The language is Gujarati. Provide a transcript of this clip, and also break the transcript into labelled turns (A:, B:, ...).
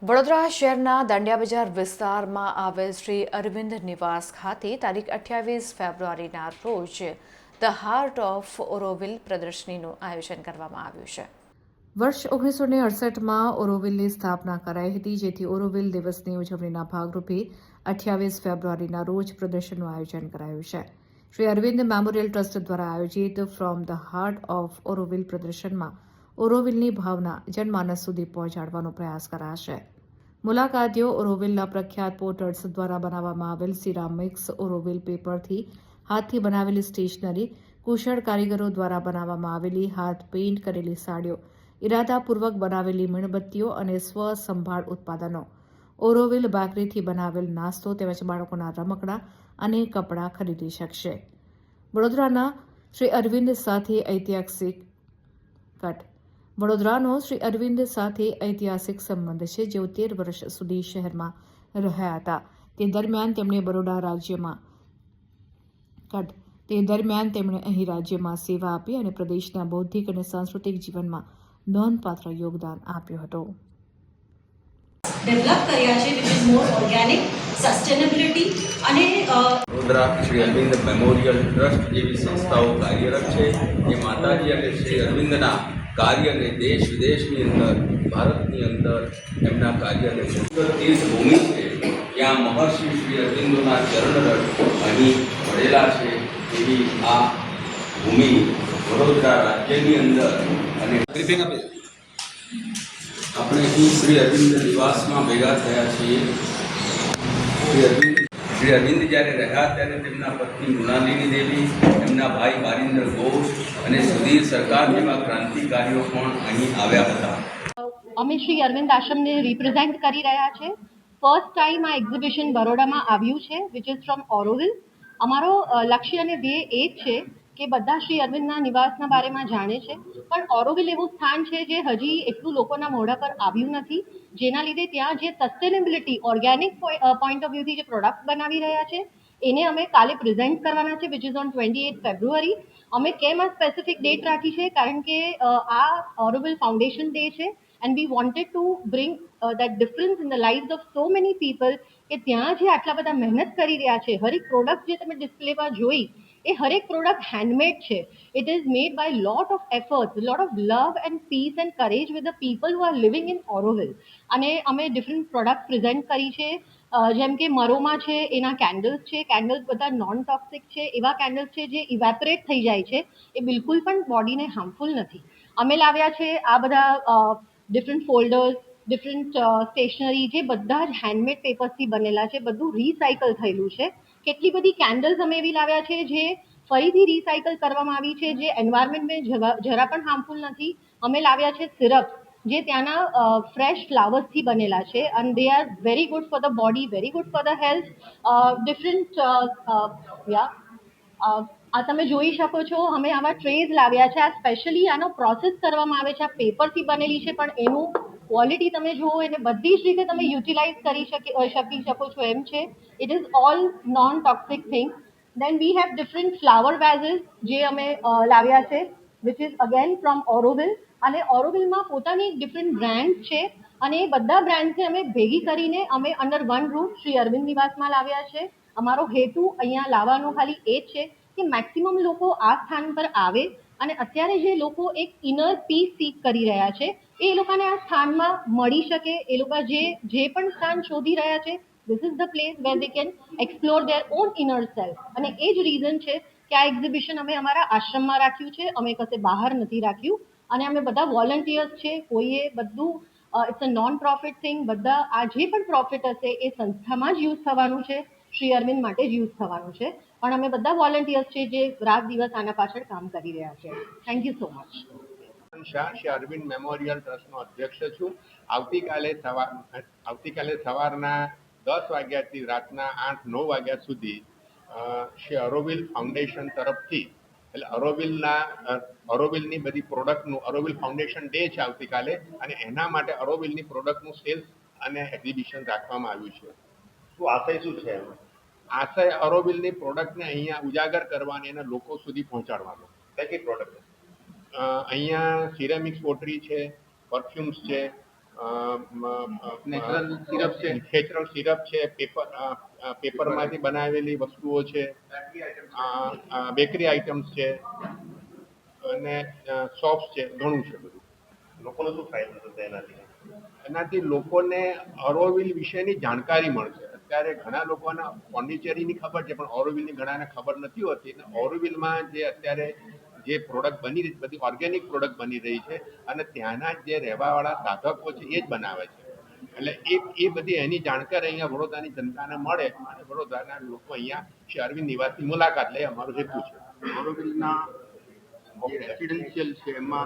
A: વડોદરા શહેરના દાંડિયા બજાર વિસ્તારમાં આવેલ શ્રી અરવિંદ નિવાસ ખાતે તારીખ 28 ફેબ્રુઆરીના રોજ ધ હાર્ટ ઓફ ઓરોવિલ પ્રદર્શનીનું આયોજન કરવામાં આવ્યું છે। વર્ષ 1968માં ઓરોવિલની સ્થાપના કરાઈ હતી, જેથી ઓરોવિલ દિવસની ઉજવણીના ભાગરૂપે 28 ફેબ્રુઆરીના રોજ પ્રદર્શનનું આયોજન કરાયું છે। શ્રી અરવિંદ મેમોરિયલ ટ્રસ્ટ દ્વારા આયોજિત from the heart of Auroville પ્રદર્શનમાં ઓરોવિલની ભાવના જનમાનસ સુધી પહોંચાડવાનો પ્રયાસ કરાશે। મુલાકાતીઓ ઓરોવિલના પ્રખ્યાત પોર્ટર્સ દ્વારા બનાવવામાં આવેલ સિરામિક્સ ઓરોવિલ પેપરથી હાથથી બનાવેલી સ્ટેશનરી, કુશળ કારીગરો દ્વારા બનાવવામાં આવેલી હાથ પેઇન્ટ કરેલી સાડીઓ, ઇરાદાપૂર્વક બનાવેલી મીણબત્તીઓ અને સ્વસંભાળ ઉત્પાદનો, ઓરોવિલ બેકરીથી બનાવેલ નાસ્તો તેમજ બાળકોના રમકડાં અને કપડાં ખરીદી શકશે। વડોદરાના શ્રી અરવિંદ સાથે ઐતિહાસિક સંબંધ છે, જેઓ 13 વર્ષ સુધી શહેરમાં રહ્યા હતા। તે દરમિયાન તેમણે અહીં રાજ્યમાં સેવા આપી અને પ્રદેશના બૌદ્ધિક અને સાંસ્કૃતિક જીવનમાં નોંધપાત્ર યોગદાન આપ્યું હતું।
B: ડેવલપ કર્યા છે, which is more organic, sustainability અને
C: વડોદરા શ્રી અરવિંદ મેમોરિયલ ટ્રસ્ટ જેવી સંસ્થાઓ કાર્યરત છે, જે માતાજી અને શ્રી અરવિંદના કાર્યને દેશ વિદેશની અંદર, ભારતની અંદર એમના કાર્યને સુંદર તીર્થભૂમિ છે, જ્યાં મહર્ષિ શ્રી અરવિંદોના ચરણરજ અહીં મળેલા છે। એવી આ ભૂમિ વડોદરા રાજ્યની અંદર અને આપણે અહીં શ્રી અરવિંદ નિવાસમાં ભેગા થયા છીએ। શ્રી અરવિંદ જ્યારે રહ્યા ત્યારે તેમના પત્ની મૃણાલિની દેવી, એમના ભાઈ બારિન્દર ઘોષ અને સુધીર સરકાર જેવા ક્રાંતિકારીઓ પણ અહીં આવ્યા હતા।
B: અમે શ્રી અરવિંદ આશ્રમને રિપ્રેઝેન્ટ કરી રહ્યા છે। ફર્સ્ટ ટાઈમ આ એક્ઝિબિશન બરોડામાં આવ્યું છે, વિચ ઇઝ ફ્રોમ ઓરોવિલ। અમારો લક્ષ્ય અને ધ્યેય એ જ છે કે બધા શ્રી અરવિંદના નિવાસના બારેમાં જાણે છે, પણ ઓરોવિલ એવું સ્થાન છે જે હજી એટલું લોકોના મોઢા પર આવ્યું નથી, જેના લીધે ત્યાં જે સસ્ટેનેબિલિટી, ઓર્ગેનિક પોઈન્ટ ઓફ વ્યૂથી જે પ્રોડક્ટ બનાવી રહ્યા છે એને અમે કાલે પ્રેઝન્ટ કરવાના છે, વિચ ઇઝ ઓન 28 ફેબ્રુઆરી। અમે કેમ આ સ્પેસિફિક ડેટ રાખી છે, કારણ કે આ ઓરોવિલ ફાઉન્ડેશન ડે છે and we wanted to bring that difference in the lives of so many people કે ત્યાં જે આટલા બધા મહેનત કરી રહ્યા છે, હરેક પ્રોડક્ટ જે તમે ડિસ્પ્લેમાં જોઈ એ હરેક પ્રોડક્ટ હેન્ડમેડ છે। It is made by lot of efforts, lot of love and peace and courage with the people who are living in Auroville. અને અમે ડિફરન્ટ પ્રોડક્ટ પ્રેઝન્ટ કરી છે, જેમ કે મરોમા છે, એના કેન્ડલ્સ છે। કેન્ડલ્સ બધા નોન ટોક્સિક છે, એવા કેન્ડલ્સ છે જે ઇવેપરેટ થઈ જાય છે, એ બિલકુલ પણ બોડીને હાર્મફુલ નથી। અમે લાવ્યા છે આ બધા ડિફરન્ટ ફોલ્ડર્સ, ડિફરન્ટ સ્ટેશનરી, જે બધા જ હેન્ડમેડ પેપર્સથી બનેલા છે, બધું રિસાયકલ થયેલું છે। કેટલી બધી કેન્ડલ્સ અમે એવી લાવ્યા છે જે ફરીથી રિસાયકલ કરવામાં આવી છે, જે એન્વાયરમેન્ટને જરા પણ હાર્મફુલ નથી। અમે લાવ્યા છે સિરપ્સ, જે ત્યાંના ફ્રેશ ફ્લાવર્સથી બનેલા છે અને they are very good for the body, very good for the health. Different આ તમે જોઈ શકો છો, અમે આવા ટ્રેઝ લાવ્યા છે। આ સ્પેશિયલી આનો પ્રોસેસ કરવામાં આવે છે, આ પેપરથી બનેલી છે, પણ એનું ક્વોલિટી તમે જુઓ એને બધી જ રીતે તમે યુટિલાઇઝ કરી શકી શકો છો એમ છે। It is all non toxic thing. Then we have different flower vases જે અમે લાવ્યા છે, which is again from Auroville. અને ઓરોવિલમાં પોતાની એક ડિફરન્ટ બ્રાન્ડ છે અને એ બધા બ્રાન્ડ્સને અમે ભેગી કરીને અમે under one roof Shri Arvind નિવાસમાં લાવ્યા છે। અમારો હેતુ અહીંયા લાવવાનો ખાલી એ જ છે કે મેક્સિમમ લોકો આ સ્થાન પર આવે અને અત્યારે જે લોકો એક ઇનર પીસ સીક કરી રહ્યા છે એ લોકોને આ સ્થાનમાં મળી શકે। એ લોકો જે પણ સ્થાન શોધી રહ્યા છે, this is the place where they can explore their own inner self। અને એ જ રીઝન છે કે આ એક્ઝિબિશન અમે અમારા આશ્રમમાં રાખ્યું છે, અમે કશે બહાર નથી રાખ્યું। અને અમે બધા વોલન્ટિયર્સ છે, કોઈએ બધું it's a non profit thing, બધા આ જે પણ પ્રોફિટ હશે એ સંસ્થામાં જ યુઝ થવાનું છે, શ્રી અરવિંદ માટે જ યુઝ થવાનું છે। પણ અમે બધા વોલન્ટિયર્સ છે જે રાત દિવસ આના પાછળ કામ કરી રહ્યા છે। Thank you so much.
D: Shah Shri Arvind memorial ટ્રસ્ટનો અધ્યક્ષ છું। આવતીકાલે સવારના 10 વાગ્યાથી રાતના 8-9 વાગ્યા સુધી શ્રી અરોવિલ ફાઉન્ડેશન તરફથી, એટલે અરોવિલની બધી પ્રોડક્ટનું અરોવિલ ફાઉન્ડેશન ડે છે આવતીકાલે, અને એના માટે અરોવિલની પ્રોડક્ટનું સેલ્સ અને એક્ઝિબિશન રાખવામાં આવ્યું છે।
E: શું આશય શું છે એમાં?
D: આશય અરોવિલની પ્રોડક્ટને અહીંયા ઉજાગર કરવાની અને લોકો સુધી પહોંચાડવાનો।
E: કઈ કઈ પ્રોડક્ટ?
D: અહીંયા સિરેમિક્સ પોટરી છે, પરફ્યુમ્સ છે, નેચરલ સિરપ છે પેપરમાંથી બનાવેલી વસ્તુઓ છે, બેકરી આઇટમ્સ છે અને સોપ્સ છે, ઘણું છે બધું.
E: લોકોને શું ફાયદો થશે એનાથી?
D: એનાથી લોકોને ઓરોવિલ વિશેની જાણકારી મળશે. અત્યારે ઘણા લોકોને પોંડિચેરીની ખબર છે, પણ ઓરોવિલની ઘણાને ખબર નથી હોતી. એટલે ઓરોવિલમાં જે અત્યારે જે પ્રોડક્ટ બની રહી, બધી ઓર્ગેનિક પ્રોડક્ટ બની રહી છે અને ત્યાંના જે રહેવાવાળા સાધકો છે એ જ બનાવે છે. એટલે એ બધી એની જાણકારી અહીંયા વડોદરાની જનતાને મળે અને વડોદરાના લોકો અહીંયા શ્રી અરવિંદ નિવાસની મુલાકાત લે, અમારો હેતુ છે.
F: ઓરોવિલના જે રેસિડેન્શિયલ છે એમાં